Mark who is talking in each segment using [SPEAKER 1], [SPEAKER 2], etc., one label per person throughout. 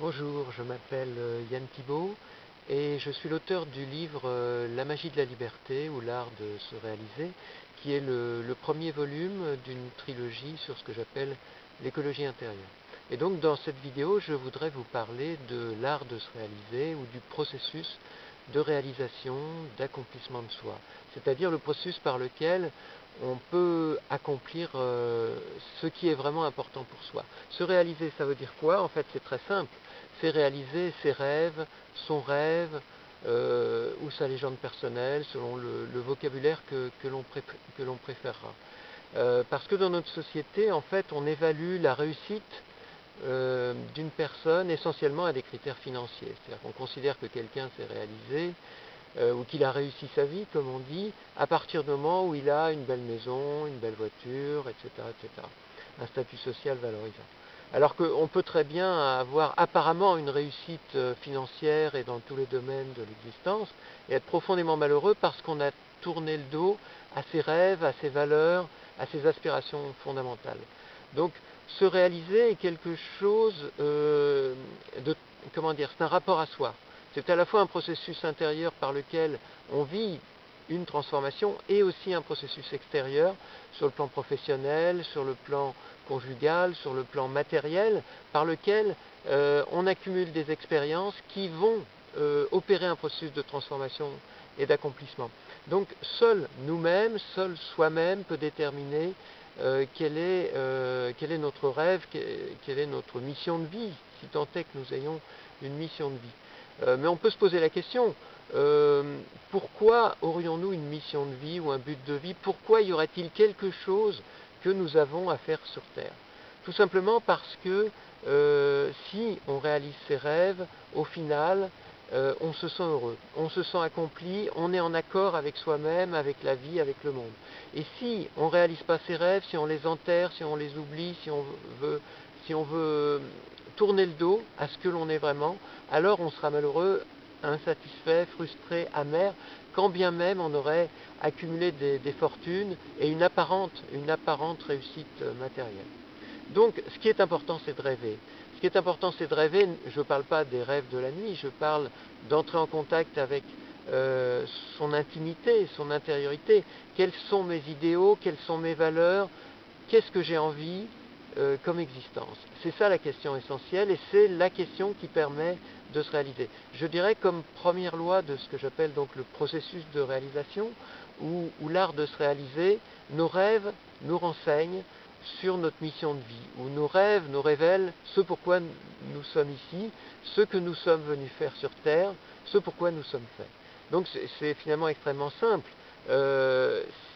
[SPEAKER 1] Bonjour, je m'appelle Yann Thibault et je suis l'auteur du livre La magie de la liberté ou l'art de se réaliser, qui est le premier volume d'une trilogie sur ce que j'appelle l'écologie intérieure. Et donc dans cette vidéo, je voudrais vous parler de l'art de se réaliser ou du processus de réalisation, d'accomplissement de soi, c'est-à-dire le processus par lequel on peut accomplir ce qui est vraiment important pour soi. Se réaliser, ça veut dire quoi? En fait, c'est très simple. C'est réaliser ses rêves, son rêve, ou sa légende personnelle, selon le vocabulaire que l'on préférera. Parce que dans notre société, en fait, on évalue la réussite d'une personne essentiellement à des critères financiers. C'est-à-dire qu'on considère que quelqu'un s'est réalisé ou qu'il a réussi sa vie, comme on dit, à partir du moment où il a une belle maison, une belle voiture, etc., etc., un statut social valorisant. Alors qu'on peut très bien avoir apparemment une réussite financière et dans tous les domaines de l'existence et être profondément malheureux parce qu'on a tourné le dos à ses rêves, à ses valeurs, à ses aspirations fondamentales. Donc, se réaliser est quelque chose de, comment dire, c'est un rapport à soi. C'est à la fois un processus intérieur par lequel on vit une transformation et aussi un processus extérieur sur le plan professionnel, sur le plan conjugal, sur le plan matériel, par lequel on accumule des expériences qui vont opérer un processus de transformation et d'accomplissement. Donc seul nous-mêmes, seul soi-même peut déterminer quel est notre rêve, quelle est notre mission de vie, si tant est que nous ayons une mission de vie. Mais on peut se poser la question, pourquoi aurions-nous une mission de vie ou un but de vie? Pourquoi y aurait-il quelque chose que nous avons à faire sur Terre? Tout simplement parce que si on réalise ses rêves, au final, on se sent heureux, on se sent accompli, on est en accord avec soi-même, avec la vie, avec le monde. Et si on ne réalise pas ses rêves, si on les enterre, si on les oublie, si on veut tourner le dos à ce que l'on est vraiment, alors on sera malheureux, insatisfait, frustré, amer, quand bien même on aurait accumulé des fortunes et une apparente réussite matérielle. Donc, ce qui est important, c'est de rêver. Ce qui est important, c'est de rêver. Je ne parle pas des rêves de la nuit, je parle d'entrer en contact avec son intimité, son intériorité. Quels sont mes idéaux, quelles sont mes valeurs, qu'est-ce que j'ai envie comme existence? C'est ça la question essentielle et c'est la question qui permet de se réaliser. Je dirais comme première loi de ce que j'appelle donc le processus de réalisation ou l'art de se réaliser, nos rêves nous renseignent sur notre mission de vie, où nos rêves nous révèlent ce pourquoi nous sommes ici, ce que nous sommes venus faire sur Terre, ce pourquoi nous sommes faits. Donc c'est finalement extrêmement simple.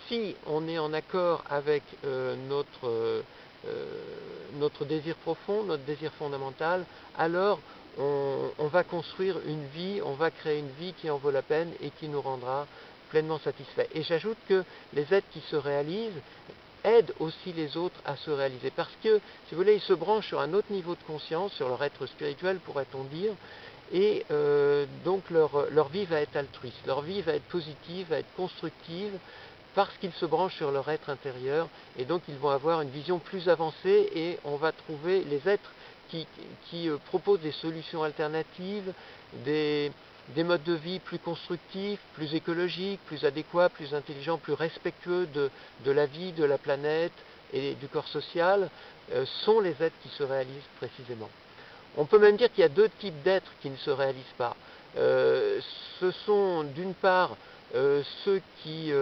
[SPEAKER 1] Si on est en accord avec notre désir profond, notre désir fondamental, alors on va construire une vie, on va créer une vie qui en vaut la peine et qui nous rendra pleinement satisfaits. Et j'ajoute que les êtres qui se réalisent aident aussi les autres à se réaliser. Parce que, si vous voulez, ils se branchent sur un autre niveau de conscience, sur leur être spirituel, pourrait-on dire, et donc leur vie va être altruiste, leur vie va être positive, va être constructive, parce qu'ils se branchent sur leur être intérieur, et donc ils vont avoir une vision plus avancée, et on va trouver les êtres qui proposent des solutions alternatives, des modes de vie plus constructifs, plus écologiques, plus adéquats, plus intelligents, plus respectueux de la vie, de la planète et du corps social, sont les êtres qui se réalisent précisément. On peut même dire qu'il y a deux types d'êtres qui ne se réalisent pas. Ce sont d'une part ceux qui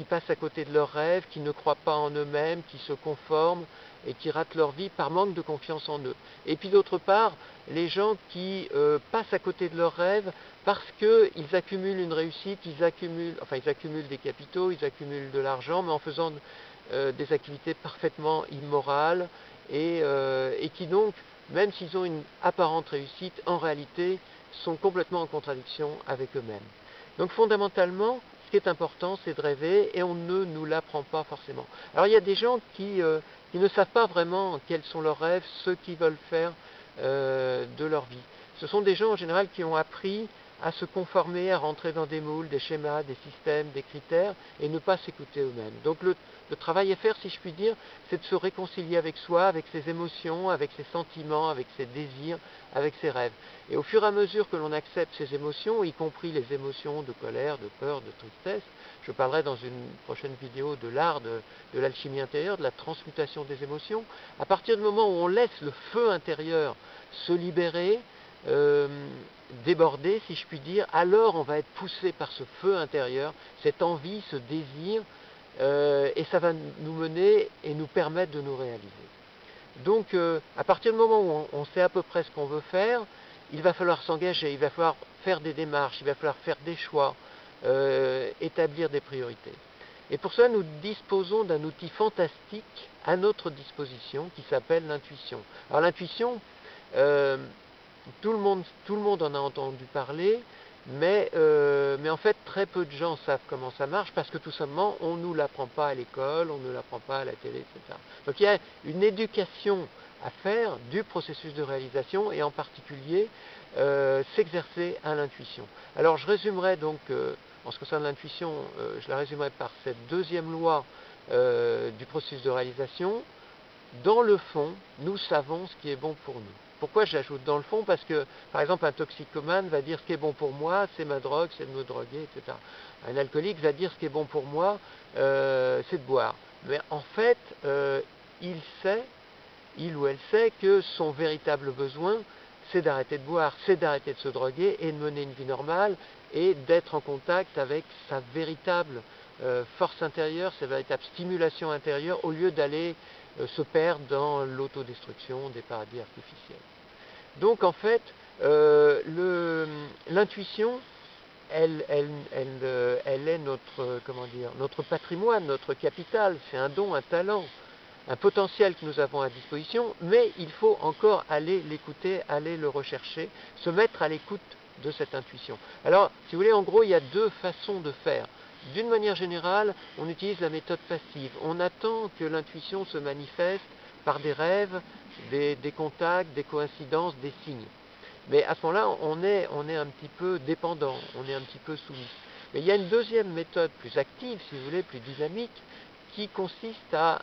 [SPEAKER 1] passent à côté de leurs rêves, qui ne croient pas en eux-mêmes, qui se conforment et qui ratent leur vie par manque de confiance en eux. Et puis d'autre part, les gens qui passent à côté de leurs rêves parce qu'ils accumulent une réussite, ils accumulent des capitaux, ils accumulent de l'argent, mais en faisant des activités parfaitement immorales et qui donc, même s'ils ont une apparente réussite, en réalité sont complètement en contradiction avec eux-mêmes. Donc fondamentalement, ce qui est important, c'est de rêver et on ne nous l'apprend pas forcément. Alors il y a des gens qui ne savent pas vraiment quels sont leurs rêves, ce qu'ils veulent faire de leur vie. Ce sont des gens en général qui ont appris à se conformer, à rentrer dans des moules, des schémas, des systèmes, des critères, et ne pas s'écouter eux-mêmes. Donc le travail à faire, si je puis dire, c'est de se réconcilier avec soi, avec ses émotions, avec ses sentiments, avec ses désirs, avec ses rêves. Et au fur et à mesure que l'on accepte ces émotions, y compris les émotions de colère, de peur, de tristesse, je parlerai dans une prochaine vidéo de l'art de l'alchimie intérieure, de la transmutation des émotions, à partir du moment où on laisse le feu intérieur se libérer, déborder, si je puis dire, alors on va être poussé par ce feu intérieur, cette envie, ce désir, et ça va nous mener et nous permettre de nous réaliser. Donc, à partir du moment où on sait à peu près ce qu'on veut faire, il va falloir s'engager, il va falloir faire des démarches, il va falloir faire des choix, établir des priorités. Et pour cela, nous disposons d'un outil fantastique à notre disposition qui s'appelle l'intuition. Alors l'intuition, tout le monde en a entendu parler, mais en fait, très peu de gens savent comment ça marche parce que tout simplement, on ne nous l'apprend pas à l'école, on ne l'apprend pas à la télé, etc. Donc il y a une éducation à faire du processus de réalisation et en particulier s'exercer à l'intuition. Alors je résumerai donc, en ce qui concerne l'intuition, je la résumerai par cette deuxième loi du processus de réalisation. Dans le fond, nous savons ce qui est bon pour nous. Pourquoi j'ajoute dans le fond? Parce que, par exemple, un toxicomane va dire ce qui est bon pour moi, c'est ma drogue, c'est de me droguer, etc. Un alcoolique va dire ce qui est bon pour moi, c'est de boire. Mais en fait, il ou elle sait que son véritable besoin, c'est d'arrêter de boire, c'est d'arrêter de se droguer et de mener une vie normale et d'être en contact avec sa véritable force intérieure, sa véritable stimulation intérieure, au lieu d'aller se perdre dans l'autodestruction des paradis artificiels. Donc en fait, l'intuition, elle est notre patrimoine, notre capital, c'est un don, un talent, un potentiel que nous avons à disposition, mais il faut encore aller l'écouter, aller le rechercher, se mettre à l'écoute de cette intuition. Alors, si vous voulez, en gros, il y a deux façons de faire. D'une manière générale, on utilise la méthode passive. On attend que l'intuition se manifeste par des rêves, des contacts, des coïncidences, des signes. Mais à ce moment-là, on est un petit peu dépendant, on est un petit peu soumis. Mais il y a une deuxième méthode plus active, si vous voulez, plus dynamique, qui consiste à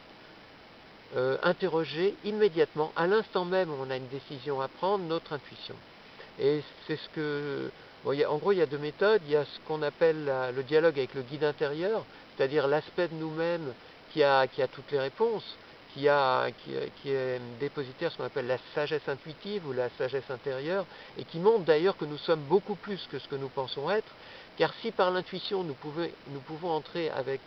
[SPEAKER 1] interroger immédiatement, à l'instant même où on a une décision à prendre, notre intuition. Et c'est ce que... Bon, en gros, il y a deux méthodes. Il y a ce qu'on appelle le dialogue avec le guide intérieur, c'est-à-dire l'aspect de nous-mêmes qui a toutes les réponses, qui est dépositaire ce qu'on appelle la sagesse intuitive ou la sagesse intérieure, et qui montre d'ailleurs que nous sommes beaucoup plus que ce que nous pensons être, car si par l'intuition nous pouvons entrer avec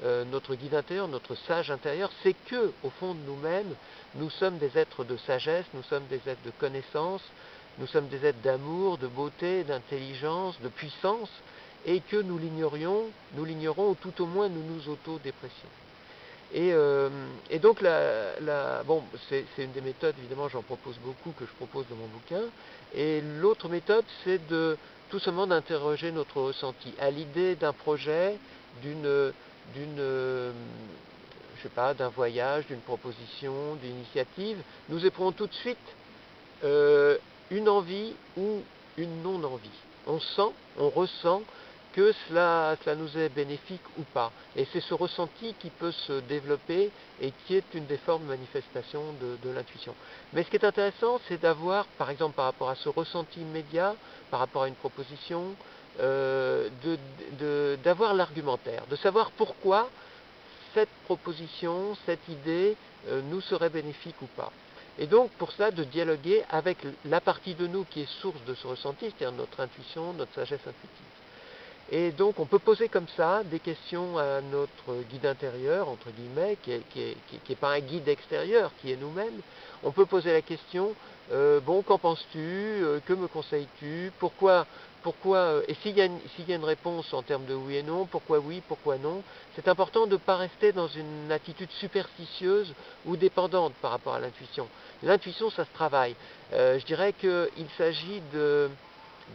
[SPEAKER 1] notre guide intérieur, notre sage intérieur, c'est que, au fond de nous-mêmes, nous sommes des êtres de sagesse, nous sommes des êtres de connaissance, nous sommes des êtres d'amour, de beauté, d'intelligence, de puissance, et que nous l'ignorons, ou tout au moins nous nous auto-dépressions. Et donc, bon, c'est une des méthodes, évidemment, j'en propose beaucoup, que je propose dans mon bouquin. Et l'autre méthode, c'est tout simplement d'interroger notre ressenti. À l'idée d'un projet, je sais pas, d'un voyage, d'une proposition, d'une initiative, nous éprouvons tout de suite une envie ou une non-envie. On sent, on ressent que cela nous est bénéfique ou pas. Et c'est ce ressenti qui peut se développer et qui est une des formes de manifestation de l'intuition. Mais ce qui est intéressant, c'est d'avoir, par exemple par rapport à ce ressenti immédiat, par rapport à une proposition, d'avoir l'argumentaire, de savoir pourquoi cette proposition, cette idée nous serait bénéfique ou pas. Et donc, pour cela, de dialoguer avec la partie de nous qui est source de ce ressenti, c'est-à-dire notre intuition, notre sagesse intuitive. Et donc, on peut poser comme ça des questions à notre guide intérieur, entre guillemets, qui est pas un guide extérieur, qui est nous-mêmes. On peut poser la question, bon, qu'en penses-tu? Que me conseilles-tu? Pourquoi et s'il y a une réponse en termes de oui et non, pourquoi oui, pourquoi non? C'est important de ne pas rester dans une attitude superstitieuse ou dépendante par rapport à l'intuition. L'intuition, ça se travaille. Je dirais qu'il s'agit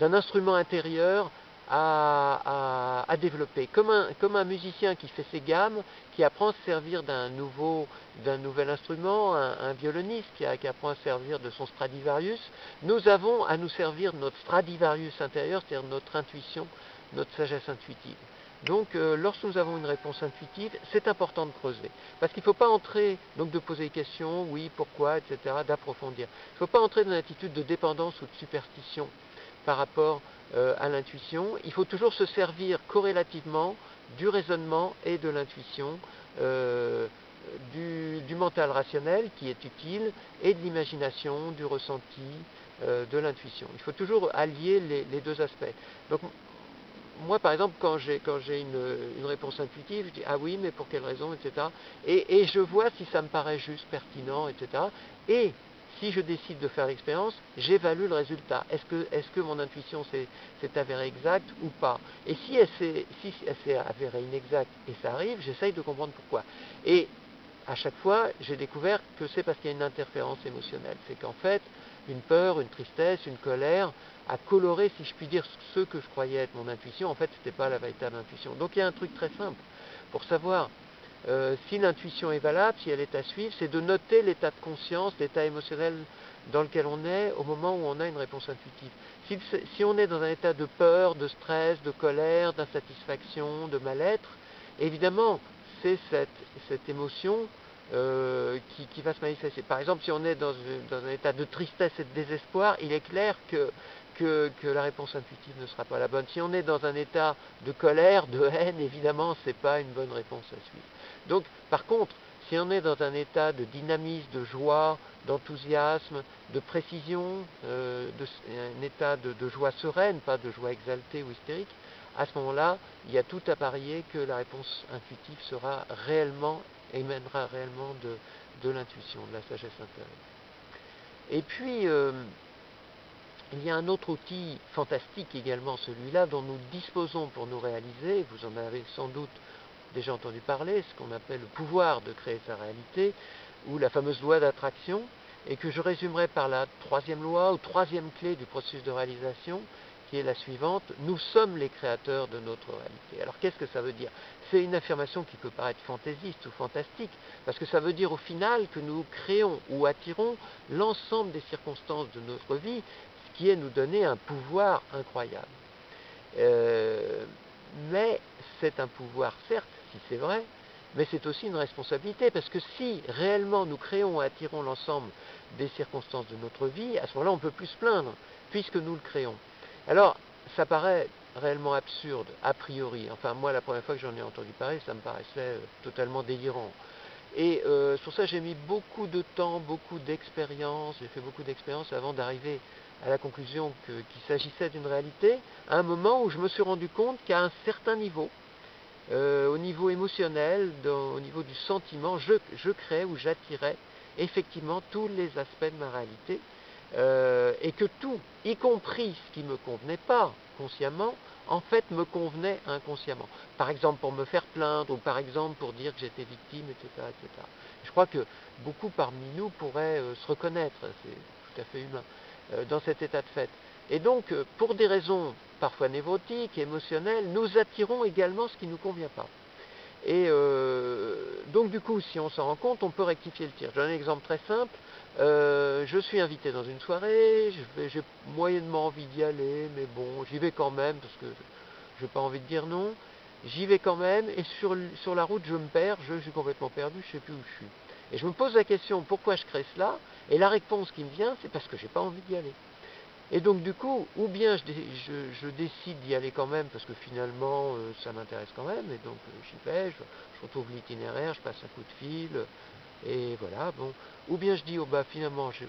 [SPEAKER 1] d'un instrument intérieur à développer. Comme un musicien qui fait ses gammes, qui apprend à se servir d'un nouvel instrument, un violoniste qui apprend à se servir de son Stradivarius, nous avons à nous servir de notre Stradivarius intérieur, c'est-à-dire notre intuition, notre sagesse intuitive. Donc, lorsque nous avons une réponse intuitive, c'est important de creuser. Parce qu'il ne faut pas entrer, donc de poser des questions, oui, pourquoi, etc., d'approfondir. Il ne faut pas entrer dans une attitude de dépendance ou de superstition par rapport à l'intuition. Il faut toujours se servir corrélativement du raisonnement et de l'intuition, du mental rationnel qui est utile, et de l'imagination, du ressenti, de l'intuition. Il faut toujours allier les deux aspects. Donc, moi, par exemple, quand j'ai une réponse intuitive, je dis ah oui, mais pour quelle raison, etc. Et je vois si ça me paraît juste, pertinent, etc. Et si je décide de faire l'expérience, j'évalue le résultat. Est-ce que mon intuition s'est avérée exacte ou pas? Et si elle s'est avérée inexacte et ça arrive, j'essaye de comprendre pourquoi. Et à chaque fois, j'ai découvert que c'est parce qu'il y a une interférence émotionnelle. C'est qu'en fait, une peur, une tristesse, une colère a coloré, si je puis dire, ce que je croyais être mon intuition. En fait, ce n'était pas la véritable intuition. Donc il y a un truc très simple pour savoir si l'intuition est valable, si elle est à suivre, c'est de noter l'état de conscience, l'état émotionnel dans lequel on est au moment où on a une réponse intuitive. Si on est dans un état de peur, de stress, de colère, d'insatisfaction, de mal-être, évidemment, c'est cette émotion qui va se manifester. Par exemple, si on est dans un état de tristesse et de désespoir, il est clair que la réponse intuitive ne sera pas la bonne. Si on est dans un état de colère, de haine, évidemment, ce n'est pas une bonne réponse à suivre. Donc, par contre, si on est dans un état de dynamisme, de joie, d'enthousiasme, de précision, un état de joie sereine, pas de joie exaltée ou hystérique, à ce moment-là, il y a tout à parier que la réponse intuitive sera réellement, émènera réellement de l'intuition, de la sagesse intérieure. Et puis, il y a un autre outil fantastique également, celui-là, dont nous disposons pour nous réaliser, vous en avez sans doute déjà entendu parler, ce qu'on appelle le pouvoir de créer sa réalité, ou la fameuse loi d'attraction, et que je résumerai par la troisième loi ou troisième clé du processus de réalisation, qui est la suivante: nous sommes les créateurs de notre réalité. Alors qu'est-ce que ça veut dire? C'est une affirmation qui peut paraître fantaisiste ou fantastique, parce que ça veut dire au final que nous créons ou attirons l'ensemble des circonstances de notre vie, ce qui est nous donner un pouvoir incroyable. Mais c'est un pouvoir, certes, si c'est vrai, mais c'est aussi une responsabilité, parce que si réellement nous créons et attirons l'ensemble des circonstances de notre vie, à ce moment-là, on ne peut plus se plaindre, puisque nous le créons. Alors, ça paraît réellement absurde, a priori. Enfin, moi, la première fois que j'en ai entendu parler, ça me paraissait totalement délirant. Et sur ça, j'ai mis beaucoup de temps, beaucoup d'expérience, j'ai fait beaucoup d'expériences avant d'arriver à la conclusion qu'il s'agissait d'une réalité, à un moment où je me suis rendu compte qu'à un certain niveau, au niveau émotionnel, au niveau du sentiment, je crée ou j'attirais effectivement tous les aspects de ma réalité, et que tout, y compris ce qui ne me convenait pas consciemment, en fait me convenait inconsciemment. Par exemple pour me faire plaindre, ou par exemple pour dire que j'étais victime, etc., etc. Je crois que beaucoup parmi nous pourraient se reconnaître, c'est tout à fait humain, dans cet état de fait. Et donc, pour des raisons parfois névrotiques, émotionnelles, nous attirons également ce qui ne nous convient pas. Et donc du coup, si on s'en rend compte, on peut rectifier le tir. J'ai un exemple très simple. Je suis invité dans une soirée, j'ai moyennement envie d'y aller, mais bon, j'y vais quand même, parce que je n'ai pas envie de dire non. J'y vais quand même, et sur la route, je me perds, je suis complètement perdu, je ne sais plus où je suis. Et je me pose la question, pourquoi je crée cela? Et la réponse qui me vient, c'est parce que je n'ai pas envie d'y aller. Et donc du coup, ou bien je décide d'y aller quand même, parce que finalement ça m'intéresse quand même, et donc j'y vais, je retrouve l'itinéraire, je passe un coup de fil, et voilà, bon. Ou bien je dis, oh bah finalement je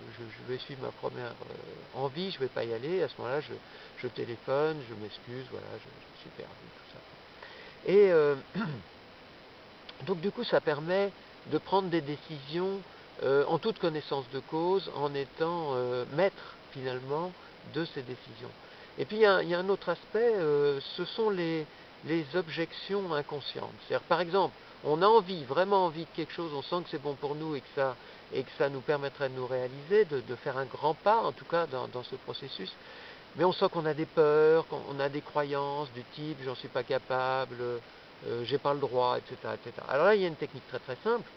[SPEAKER 1] vais suivre ma première envie, je ne vais pas y aller, à ce moment-là je téléphone, je m'excuse, voilà, je suis perdu, tout ça. Et donc du coup ça permet de prendre des décisions en toute connaissance de cause, en étant maître finalement de ces décisions. Et puis il y a un autre aspect, ce sont les objections inconscientes. C'est-à-dire, par exemple, on a envie, vraiment envie de quelque chose, on sent que c'est bon pour nous et que ça nous permettrait de nous réaliser, de faire un grand pas, en tout cas dans ce processus. mais on sent qu'on a des peurs, qu'on a des croyances du type j'en suis pas capable, j'ai pas le droit, etc., etc. Alors là, il y a une technique très très simple,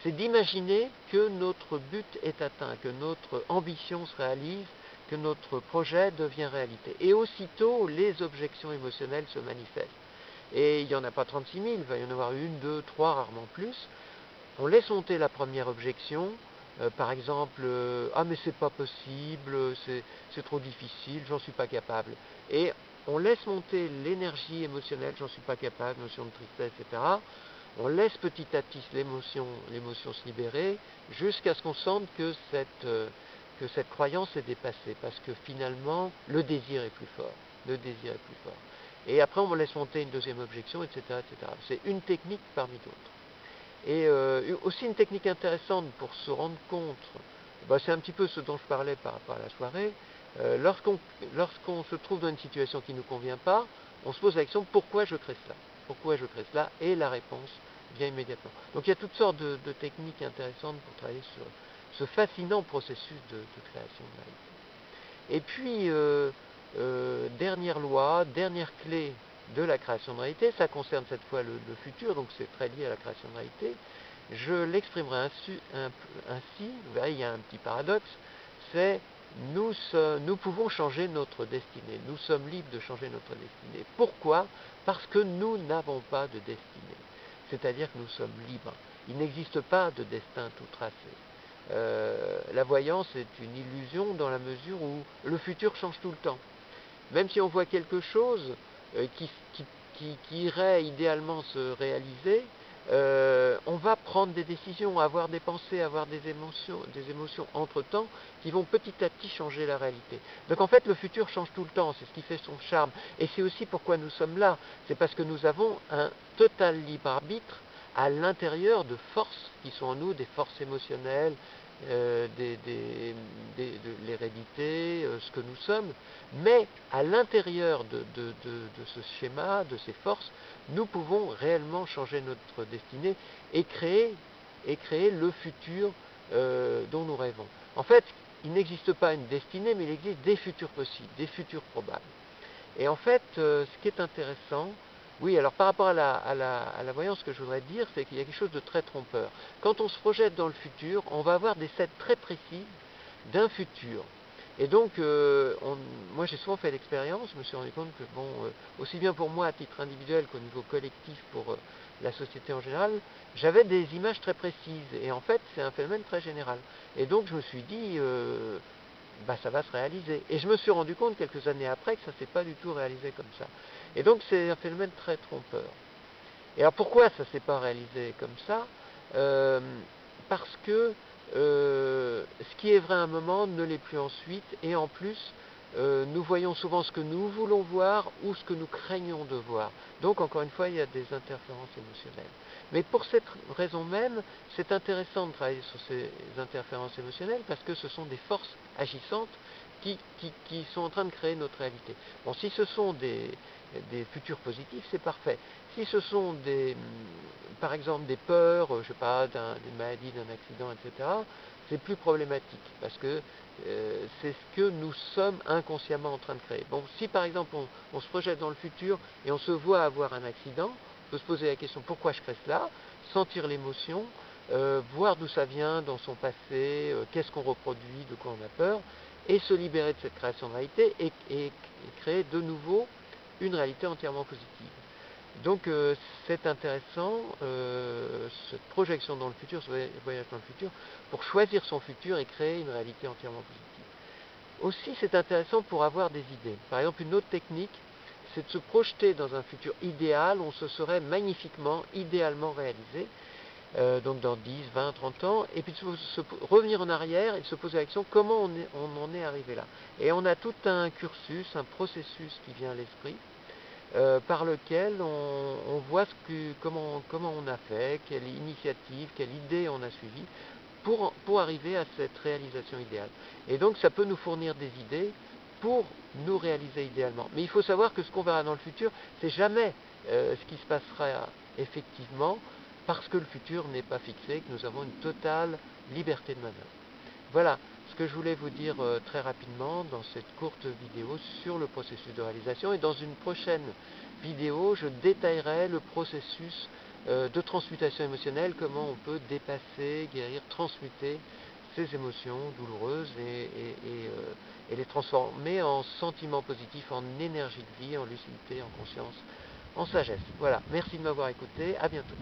[SPEAKER 1] c'est d'imaginer que notre but est atteint, que notre ambition se réalise, que notre projet devient réalité. Et aussitôt, les objections émotionnelles se manifestent. Et il n'y en a pas 36 000, il va y en avoir une, deux, trois, rarement plus. On laisse monter la première objection, par exemple, ah mais c'est pas possible, c'est trop difficile, j'en suis pas capable. Et on laisse monter l'énergie émotionnelle, j'en suis pas capable, notion de tristesse, etc. On laisse petit à petit l'émotion se libérer jusqu'à ce qu'on sente que cette croyance est dépassée, parce que finalement, le désir est plus fort. Le désir est plus fort. Et après, on laisse monter une deuxième objection, etc., etc. C'est une technique parmi d'autres. Et aussi une technique intéressante pour se rendre compte, c'est un petit peu ce dont je parlais par rapport à la soirée, lorsqu'on se trouve dans une situation qui ne nous convient pas, on se pose la question pourquoi je crée cela? Pourquoi je crée cela? Et la réponse vient immédiatement. Donc il y a toutes sortes de techniques intéressantes pour travailler sur ce fascinant processus de création de réalité. Et puis, dernière loi, dernière clé de la création de réalité, ça concerne cette fois le futur, donc c'est très lié à la création de réalité. Je l'exprimerai ainsi, vous verrez, il y a un petit paradoxe, c'est nous pouvons changer notre destinée, nous sommes libres de changer notre destinée. Pourquoi? Parce que nous n'avons pas de destinée, c'est-à-dire que nous sommes libres. Il n'existe pas de destin tout tracé. La voyance est une illusion dans la mesure où le futur change tout le temps. Même si on voit quelque chose qui irait idéalement se réaliser, on va prendre des décisions, avoir des pensées, avoir des émotions entre-temps qui vont petit à petit changer la réalité. Donc en fait, le futur change tout le temps, c'est ce qui fait son charme. Et c'est aussi pourquoi nous sommes là. C'est parce que nous avons un total libre arbitre à l'intérieur de forces qui sont en nous, des forces émotionnelles, de l'hérédité, ce que nous sommes, mais à l'intérieur de ce schéma, de ces forces, nous pouvons réellement changer notre destinée et créer le futur dont nous rêvons. En fait, il n'existe pas une destinée, mais il existe des futurs possibles, des futurs probables. Et en fait, ce qui est intéressant, oui, alors par rapport à la voyance, ce que je voudrais dire, c'est qu'il y a quelque chose de très trompeur. Quand on se projette dans le futur, on va avoir des scènes très précises d'un futur. Et donc, moi j'ai souvent fait l'expérience, je me suis rendu compte que, aussi bien pour moi à titre individuel qu'au niveau collectif pour la société en général, j'avais des images très précises. Et en fait, c'est un phénomène très général. Et donc, je me suis dit, ça va se réaliser. Et je me suis rendu compte quelques années après que ça ne s'est pas du tout réalisé comme ça. Et donc c'est un phénomène très trompeur. Et alors pourquoi ça ne s'est pas réalisé comme ça? Parce que ce qui est vrai à un moment ne l'est plus ensuite, et en plus, nous voyons souvent ce que nous voulons voir ou ce que nous craignons de voir. Donc encore une fois, il y a des interférences émotionnelles. Mais pour cette raison même, c'est intéressant de travailler sur ces interférences émotionnelles parce que ce sont des forces agissantes qui sont en train de créer notre réalité. Bon, si ce sont des futurs positifs, c'est parfait. Si ce sont par exemple des peurs, je sais pas, d'une maladie, d'un accident, etc., c'est plus problématique parce que c'est ce que nous sommes inconsciemment en train de créer. Bon, si par exemple on se projette dans le futur et on se voit avoir un accident, on peut se poser la question pourquoi je crée cela, sentir l'émotion, voir d'où ça vient dans son passé, qu'est-ce qu'on reproduit, de quoi on a peur, et se libérer de cette création de réalité et créer de nouveau une réalité entièrement positive. Donc c'est intéressant, cette projection dans le futur, ce voyage dans le futur, pour choisir son futur et créer une réalité entièrement positive. Aussi c'est intéressant pour avoir des idées. Par exemple, une autre technique, c'est de se projeter dans un futur idéal où on se serait magnifiquement, idéalement réalisé, donc dans 10, 20, 30 ans, et puis de revenir en arrière et de se poser la question comment on en est arrivé là. Et on a tout un cursus, un processus qui vient à l'esprit, par lequel on voit comment on a fait, quelle initiative, quelle idée on a suivi pour arriver à cette réalisation idéale. Et donc ça peut nous fournir des idées pour nous réaliser idéalement. Mais il faut savoir que ce qu'on verra dans le futur, c'est jamais ce qui se passera effectivement, parce que le futur n'est pas fixé, que nous avons une totale liberté de manœuvre. Voilà ce que je voulais vous dire très rapidement dans cette courte vidéo sur le processus de réalisation. Et dans une prochaine vidéo, je détaillerai le processus de transmutation émotionnelle, comment on peut dépasser, guérir, transmuter ces émotions douloureuses et les transformer en sentiments positifs, en énergie de vie, en lucidité, en conscience, en sagesse. Voilà, merci de m'avoir écouté, à bientôt.